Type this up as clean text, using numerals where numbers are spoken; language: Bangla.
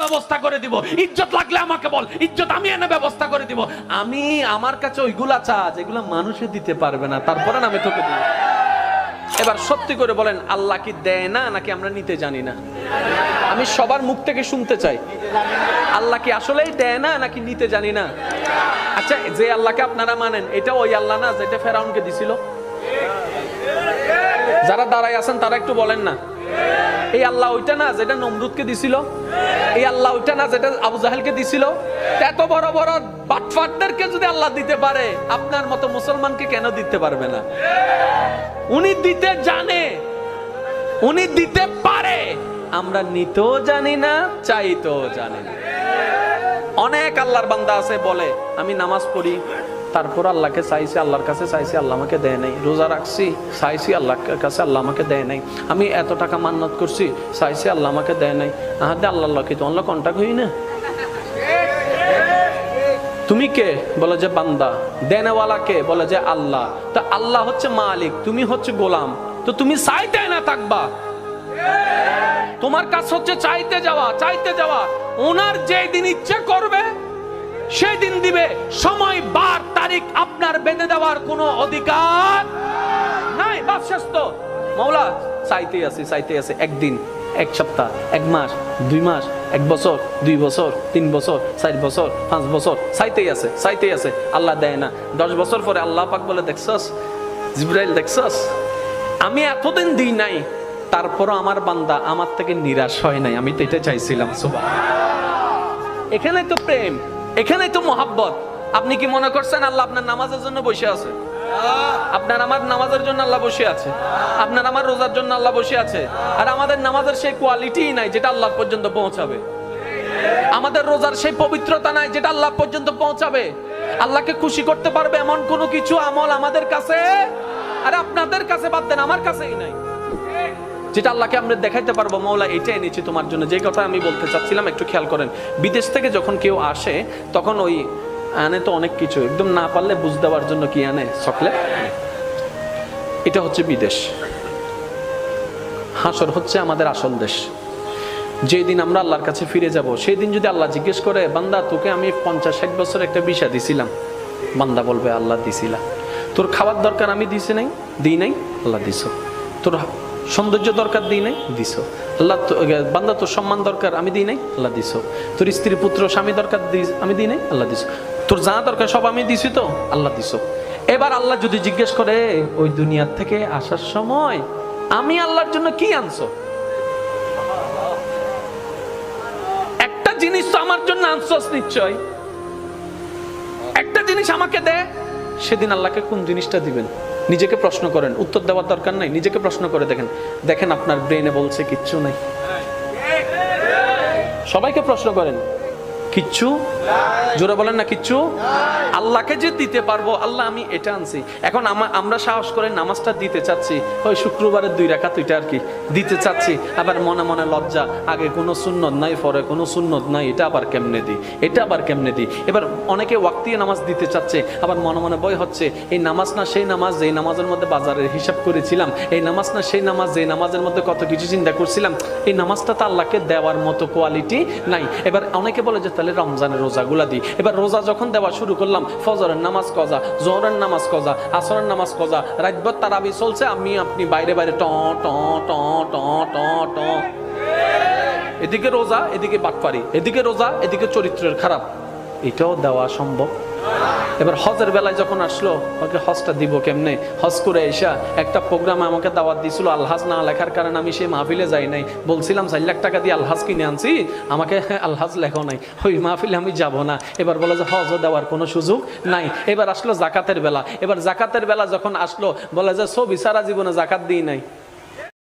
ব্যবস্থা করে দিব, ইজ্জত লাগলে আমাকে বল, ইজ্জত আমি এনে ব্যবস্থা করে দিব। আমি আমার কাছে ওইগুলা চা যেগুলো মানুষে দিতে পারবে না, তারপরে আমি তোকে দিব। এবার সত্যি করে বলেন, আল্লাহ কি দেয় না নাকি আমরা নিতে জানি না? আমি সবার মুখ থেকে শুনতে চাই, আল্লাহ কি আসলেই দেয় না নাকি নিতে জানি না? আচ্ছা, যে আল্লাহকে আপনারা মানেন, এটা ওই আল্লাহ না যেটা ফেরাউনকে দিছিল? যারা দাঁড়ায় আছেন তারা একটু বলেন না, এই আল্লাহ ওইটা না যেটা নমরুদকে দিছিল? এই আল্লাহ ওইটা না যেটা আবু জাহেলকে দিছিল? এত বড় বড় বাটফাটদেরকে যদি আল্লাহ দিতে পারে, আপনার মতো মুসলমানকে কেন দিতে পারবে না? উনি দিতে জানে, উনি দিতে পারে, আমরা নিতেও জানি না, চাইতেও জানি না। অনেক আল্লাহর বান্দা আছে বলে, আমি নামাজ পড়ি, তারপর আল্লাহকে চাইছি, আল্লাহর কাছে চাইছি, আল্লাহ আমাকে দেয় নাই। রোজা রাখছি, চাইছি আল্লাহর কাছে, আল্লাহ আমাকে দেয় নাই। আমি এত টাকা মান্নত করছি, চাইছি, আল্লাহ আমাকে দেয় নাই। আহাদে আল্লাহ কি তো আল্লাহ কন্টাক্ট হই না? তুমি কে? বলে যে বান্দা। দেনেওয়ালা কে? বলে যে আল্লাহ। তো আল্লাহ হচ্ছে মালিক, তুমি হচ্ছে গোলাম, তো তুমি চাইতে না থাকবা। তোমার কাজ হচ্ছে চাইতে যাওয়া, চাইতে যাওয়া। ওনার যেই দিন ইচ্ছে করবে সেই দিন দিবে। সময়, বার, তারিখ আপনার বেঁধে দেওয়ার কোনো অধিকার নাই। বাস শেষ তো। মাওলা চাইতে আছে, চাইতে আছে। একদিন, এক সপ্তাহ, এক মাস, 2 মাস, 1 বছর, 2 বছর, 3 বছর, 4 বছর, 5 বছর, চাইতেই আছে, চাইতেই আছে। আল্লাহ দেয় না। 10 বছর পরে আল্লাহ পাক বলে, দেখছস জিবরাইল, দেখছস আমি এতদিন দিই নাই, তারপরও আমার বান্দা আমার থেকে নিরাশ হয় নাই। আমি তো এটা চাইছিলাম। সুবহানাল্লাহ। এখানেই তো প্রেম, এখানেই তো মহাব্বত। আপনি কি মনে করছেন আল্লাহ আপনার নামাজের জন্য বসে আছে? আপনার আমার নামাজের জন্য আল্লাহ বসে আছে, আপনার আমার রোজার জন্য আল্লাহ বসে আছে। আর আমাদের নামাজের সেই কোয়ালিটি নাই যেটা আল্লাহ পর্যন্ত পৌঁছাবে। আমাদের রোজার সেই পবিত্রতা নাই যেটা আল্লাহ পর্যন্ত পৌঁছাবে। আল্লাহকে খুশি করতে পারবে এমন কোনো কিছু আমল আমাদের কাছে, আর আপনাদের কাছে বাদ দেন, আমার কাছেই নাই, যেটা আল্লাহকে আমরা দেখাইতে পারবো মওলা এটা এনেছি তোমার জন্য। যে কথা আমি বলতে চাচ্ছিলাম, একটু খেয়াল করেন। বিদেশ থেকে যখন কেউ আসে তখন ওই আনে তো অনেক কিছু, একদম না পারলে বুঝ দেওয়ার জন্য কি আনে? চকলেট। এটা হচ্ছে বিদেশ। হাসর হচ্ছে আমাদের আসল দেশ। যেদিন আমরা আল্লাহর কাছে ফিরে যাব, সেই দিন যদি আল্লাহ জিজ্ঞেস করে, বান্দা তোকে আমি 50-60 বছর একটা ভিসা দিছিলাম, বান্দা বলবে আল্লাহ দিছিলাম। তোর খাবার দরকার আমি দিছি নাই? দিই নাই? আল্লাহ দিছ। তোর সৌন্দর্য দরকার দিই নাই? দিছ। আল্লাহ বান্দা তোর সম্মান দরকার আমি দিই নাই? আল্লাহ দিছ। তোর স্ত্রী পুত্র স্বামী দরকার আমি দিই নাই? আল্লাহ দিছ। তোর যা দরকার সব আমি দিছি তো? আল্লাহ দিছ। এবার আল্লাহ যদি জিজ্ঞেস করে, ওই দুনিয়ার থেকে আসার সময় আমি আল্লাহর জন্য কি আনছো? একটা জিনিস তো আমার জন্য আনছস নিশ্চয়, একটা জিনিস আমাকে দে। সেদিন আল্লাহকে কোন জিনিসটা দিবেন? নিজেকে প্রশ্ন করেন, উত্তর দেওয়ার দরকার নাই, নিজেকে প্রশ্ন করে দেখেন। দেখেন আপনার ব্রেনে বলছে কিচ্ছু নাই। সবাইকে প্রশ্ন করেন, কিচ্ছু? জোরে বলেন না কিচ্ছু। আল্লাহকে যে দিতে পারবো, আল্লাহ আমি এটা আনছি। এখন আমরা সাহস করে নামাজটা দিতে চাচ্ছি, ওই শুক্রবারের 2 রাকাত ওইটা আর কি দিতে চাচ্ছি। আবার মনে মনে লজ্জা, আগে কোনো সুন্নত নাই, পরে কোনো সুন্নত নাই, এটা আবার কেমনে দিই, এটা আবার কেমনে দিই। এবার অনেকে ওয়াক্তিয়া নামাজ দিতে চাচ্ছে, আবার মনে মনে ভয় হচ্ছে, এই নামাজ না সেই নামাজ যেই নামাজের মধ্যে বাজারের হিসাব করেছিলাম, এই নামাজ না সেই নামাজ যেই নামাজের মধ্যে কত কিছু চিন্তা করছিলাম, এই নামাজটা তো আল্লাহকে দেওয়ার মতো কোয়ালিটি নাই। এবার অনেকে বলে যে তাহলে রমজানের রোজাগুলা দিই। এবার রোজা যখন দেওয়া শুরু করলাম, ফজরের নামাজ কজা, জোহরের নামাজ কজা, আসরের নামাজ কজা, রাতভর তারাবি চলছে, আমি আপনি বাইরে বাইরে ট ট ট ট ট ট, এদিকে রোজা এদিকে বাটপারি, এদিকে রোজা এদিকে চরিত্রের খারাপ। এটাও দেওয়া সম্ভব? এবার হজের বেলায় যখন আসলো, ওকে হজটা দিব কেমনে? হজ করে এসা একটা প্রোগ্রামে আমাকে দাওয়াত দিয়েছিল, আলহাজ না লেখার কারণে আমি সেই মাহফিলে যাই নাই। বলছিলাম 4 লাখ টাকা দিয়ে আলহাজ কিনে আনছি, আমাকে আলহাজ লেখো নাই, ওই মাহফিলে আমি যাব না। এবার বলে যে হজও দেওয়ার কোনো সুযোগ নাই। এবার আসলো জাকাতের বেলা। এবার জাকাতের বেলা যখন আসলো, বলে যে ছবি সারা জীবনে জাকাত দিই নাই।